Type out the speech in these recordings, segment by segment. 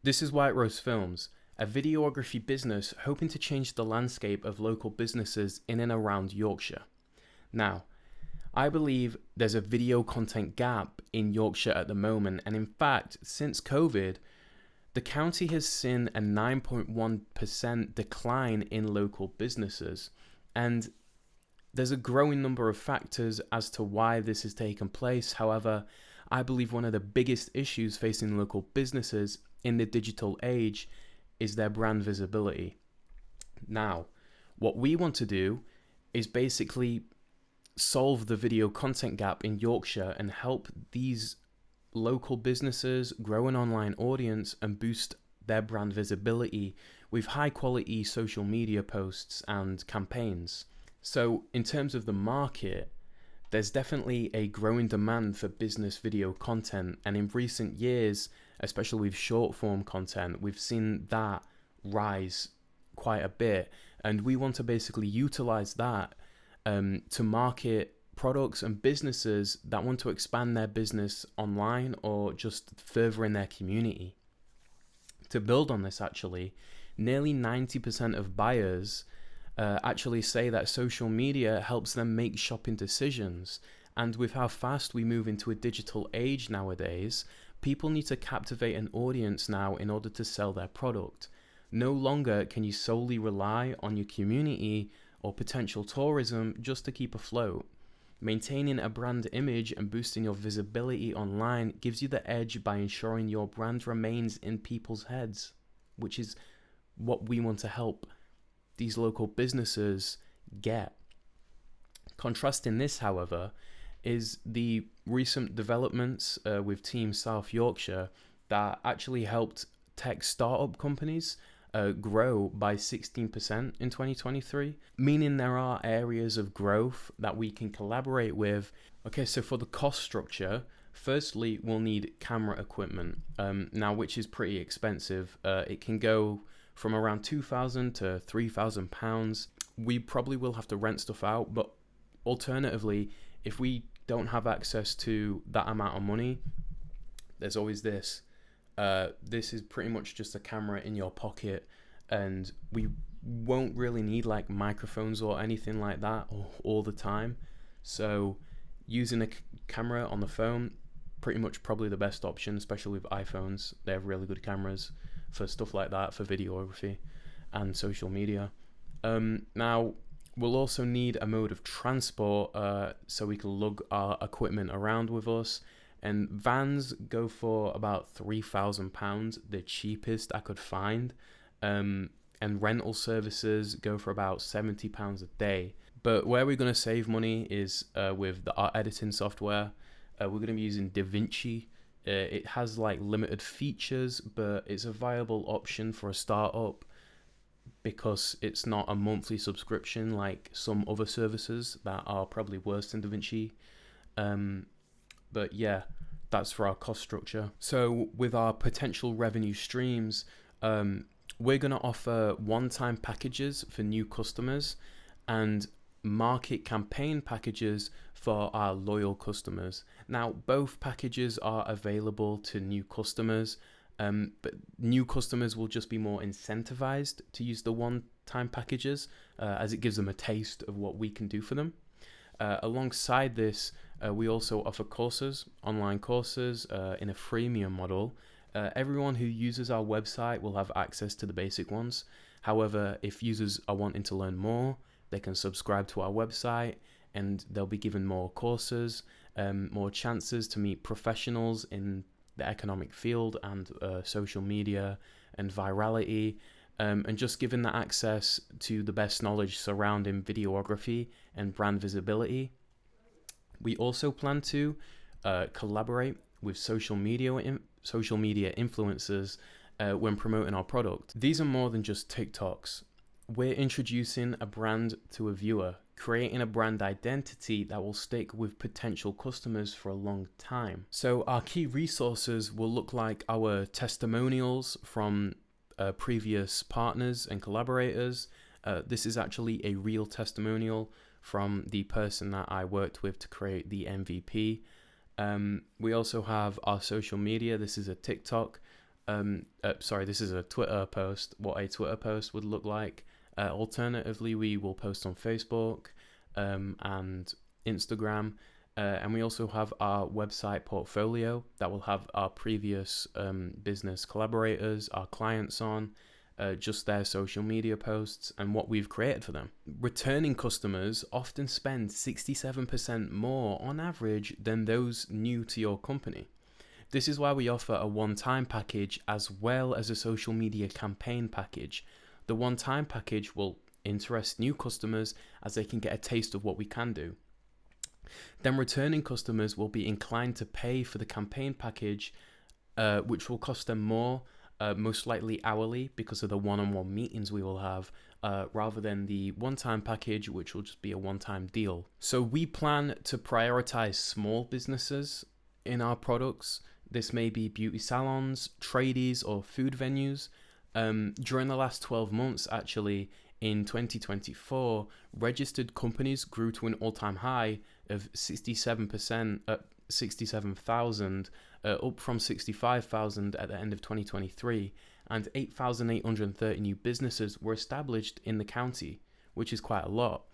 This is White Rose Films, a videography business hoping to change the landscape of local businesses in and around Yorkshire. Now, I believe there's a video content gap in Yorkshire at the moment, and in fact, since COVID, the county has seen a 9.1% decline in local businesses. And there's a growing number of factors as to why this has taken place. However, I believe one of the biggest issues facing local businesses in the digital age is their brand visibility. Now, what we want to do is basically solve the video content gap in Yorkshire and help these local businesses grow an online audience and boost their brand visibility with high quality social media posts and campaigns. So, in terms of the market, there's definitely a growing demand for business video content, and in recent years, especially with short form content, we've seen that rise quite a bit, and we want to basically utilize that to market products and businesses that want to expand their business online or just further in their community. To build on this, actually, nearly 90% of buyers actually say that social media helps them make shopping decisions. And with how fast we move into a digital age nowadays, people need to captivate an audience now in order to sell their product. No longer can you solely rely on your community or potential tourism just to keep afloat. Maintaining a brand image and boosting your visibility online gives you the edge by ensuring your brand remains in people's heads, which is what we want to help these local businesses get. Contrasting this, however, is the recent developments with Team South Yorkshire that actually helped tech startup companies grow by 16% in 2023, meaning there are areas of growth that we can collaborate with. Okay, so for the cost structure, firstly, we'll need camera equipment, now which is pretty expensive. It can go from around £2,000 to £3,000. We probably will have to rent stuff out, but alternatively, if we don't have access to that amount of money, there's always this. This is pretty much just a camera in your pocket, and we won't really need like microphones or anything like that all the time. So using a camera on the phone, pretty much probably the best option, especially with iPhones. They have really good cameras for stuff like that, for videography and social media. Now, we'll also need a mode of transport so we can lug our equipment around with us. And vans go for about £3,000, the cheapest I could find. And rental services go for about £70 a day. But where we're going to save money is with the art editing software. We're going to be using DaVinci. It has like limited features, but it's a viable option for a startup because it's not a monthly subscription like some other services that are probably worse than DaVinci. But yeah, that's for our cost structure. So with our potential revenue streams, we're going to offer one-time packages for new customers and market campaign packages for our loyal customers. Now, both packages are available to new customers, but new customers will just be more incentivized to use the one-time packages as it gives them a taste of what we can do for them. Alongside this, we also offer courses, online courses in a freemium model. Everyone who uses our website will have access to the basic ones. However, if users are wanting to learn more, they can subscribe to our website and they'll be given more courses, more chances to meet professionals in the economic field and social media and virality, and just given that access to the best knowledge surrounding videography and brand visibility. We also plan to collaborate with social media influencers when promoting our product. These are more than just TikToks. We're introducing a brand to a viewer, creating a brand identity that will stick with potential customers for a long time. So our key resources will look like our testimonials from previous partners and collaborators. This is actually a real testimonial from the person that I worked with to create the MVP. We also have our social media. This is a TikTok Sorry, this is a Twitter post, what a Twitter post would look like. Alternatively, we will post on Facebook and Instagram. And we also have our website portfolio that will have our previous business collaborators, our clients on, just their social media posts and what we've created for them. Returning customers often spend 67% more on average than those new to your company. This is why we offer a one-time package as well as a social media campaign package. The one-time package will interest new customers as they can get a taste of what we can do. Then returning customers will be inclined to pay for the campaign package, which will cost them more, most likely hourly, because of the one-on-one meetings we will have, rather than the one-time package, which will just be a one-time deal. So we plan to prioritize small businesses in our products. This may be beauty salons, tradies, or food venues. During the last 12 months, actually, in 2024, registered companies grew to an all-time high of 67%, 67,000, up from 65,000 at the end of 2023, and 8,830 new businesses were established in the county, which is quite a lot.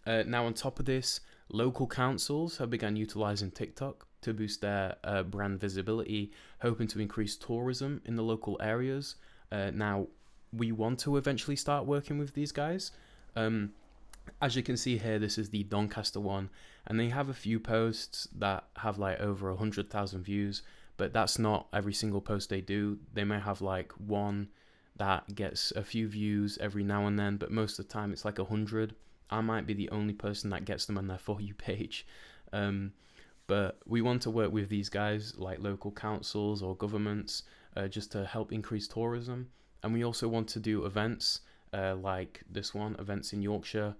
Now, on top of this, local councils have begun utilizing TikTok to boost their brand visibility, hoping to increase tourism in the local areas. Now, we want to eventually start working with these guys. As you can see here, this is the Doncaster one, and they have a few posts that have like over 100,000 views, but that's not every single post they do. They may have like one that gets a few views every now and then, but most of the time it's like 100. I might be the only person that gets them on their For You page. But we want to work with these guys like local councils or governments just to help increase tourism. And we also want to do events like this one, events in Yorkshire,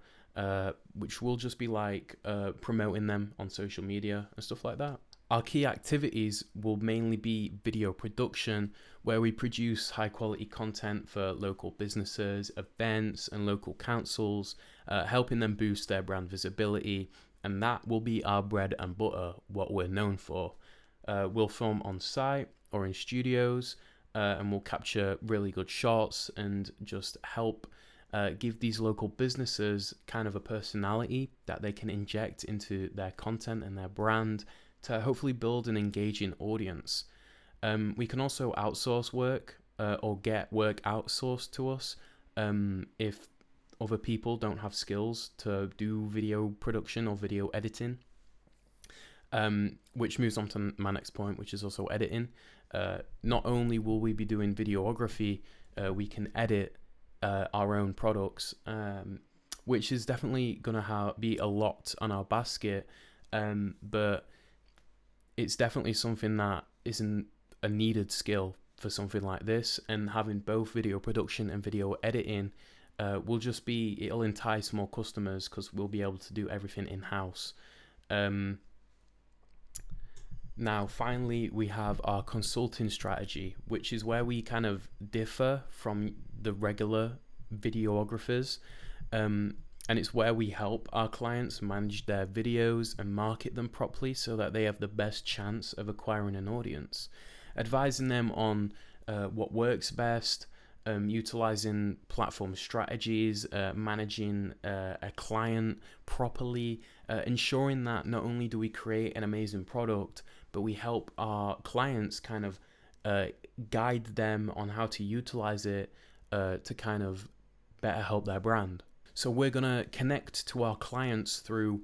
which will just be like promoting them on social media and stuff like that. Our key activities will mainly be video production, where we produce high quality content for local businesses, events, and local councils, helping them boost their brand visibility. And that will be our bread and butter, what we're known for. We'll film on site or in studios, and we'll capture really good shots and just help give these local businesses kind of a personality that they can inject into their content and their brand to hopefully build an engaging audience. We can also outsource work or get work outsourced to us if other people don't have skills to do video production or video editing, which moves on to my next point, which is also editing. Not only will we be doing videography, we can edit our own products, which is definitely going to be a lot on our basket, but it's definitely something that isn't a needed skill for something like this, and having both video production and video editing it'll entice more customers because we'll be able to do everything in-house. Now, finally, we have our consulting strategy, which is where we kind of differ from the regular videographers. And it's where we help our clients manage their videos and market them properly so that they have the best chance of acquiring an audience, advising them on what works best, utilizing platform strategies, managing a client properly, ensuring that not only do we create an amazing product, but we help our clients kind of guide them on how to utilize it to kind of better help their brand. So we're going to connect to our clients through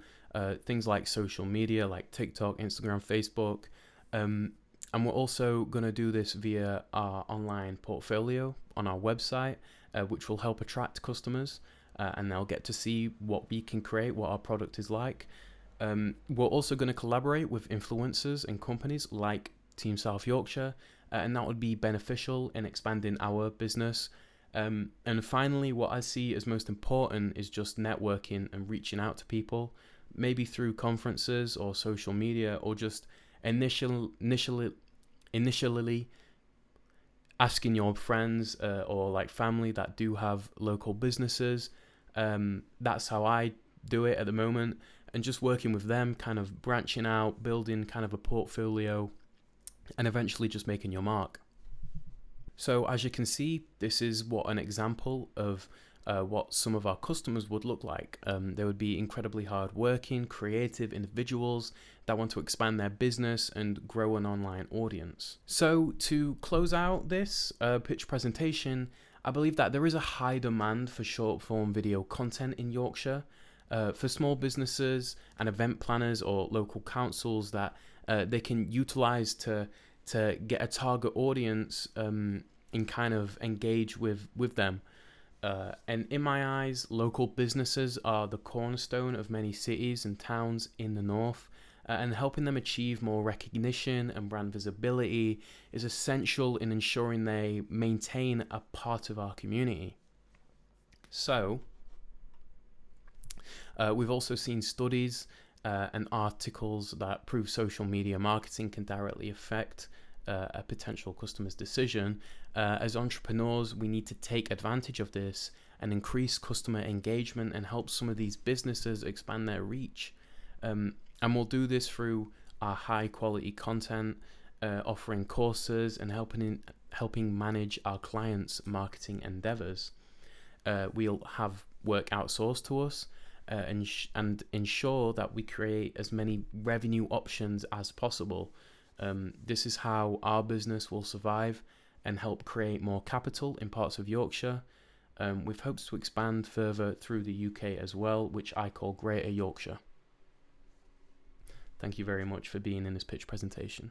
things like social media, like TikTok, Instagram, Facebook. And we're also going to do this via our online portfolio on our website, which will help attract customers, and they'll get to see what we can create, what our product is like. We're also going to collaborate with influencers and companies like Team South Yorkshire, and that would be beneficial in expanding our business. And finally, what I see as most important is just networking and reaching out to people, maybe through conferences or social media, or just initially asking your friends or like family that do have local businesses. That's how I do it at the moment, and just working with them, kind of branching out, building kind of a portfolio, and eventually just making your mark. So as you can see, this is what an example of what some of our customers would look like. They would be incredibly hardworking, creative individuals that want to expand their business and grow an online audience. So to close out this pitch presentation, I believe that there is a high demand for short form video content in Yorkshire. For small businesses and event planners or local councils that they can utilize to get a target audience and kind of engage with them. And in my eyes, local businesses are the cornerstone of many cities and towns in the north, and helping them achieve more recognition and brand visibility is essential in ensuring they maintain a part of our community. So, we've also seen studies and articles that prove social media marketing can directly affect a potential customer's decision. As entrepreneurs, we need to take advantage of this and increase customer engagement and help some of these businesses expand their reach. And we'll do this through our high quality content, offering courses and helping manage our clients' marketing endeavors. We'll have work outsourced to us and ensure that we create as many revenue options as possible. This is how our business will survive and help create more capital in parts of Yorkshire, with hopes to expand further through the UK as well, which I call Greater Yorkshire. Thank you very much for being in this pitch presentation.